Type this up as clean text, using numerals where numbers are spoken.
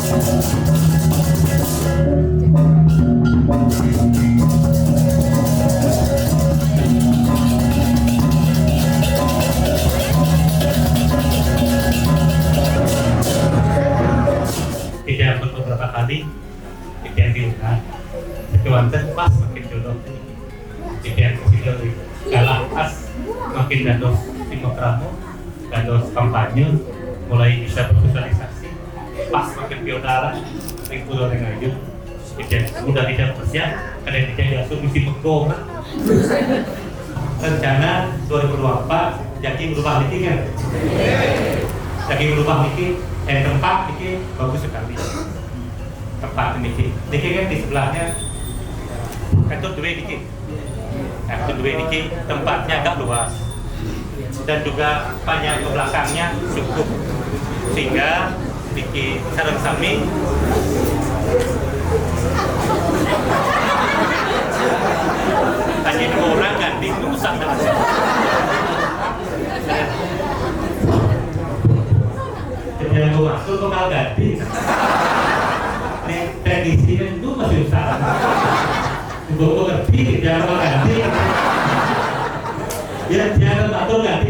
Tidak beberapa kali yang diunggah kewanten pas makin jodoh yang kecil kalah pas makin dados demokramu dados kampanye mulai bisa bersosialisasi pas makin piodara ring pulau ring ayu sudah tidak bersiap karena tidak langsung misi megong rencana 2024 jadi berubah lagi kan jadi berubah lagi tempat ini bagus sekali tempat ini kan di sebelahnya itu dua ini itu dua ini tempatnya agak luas dan juga banyak ke belakangnya cukup sehingga bikin sarang sami hanya dua orang ganti rusak dengan yang gue masuk kok kalau ganti nih tradisinya itu masih usaha gue ngerti jangan ganti ya jangan atur ganti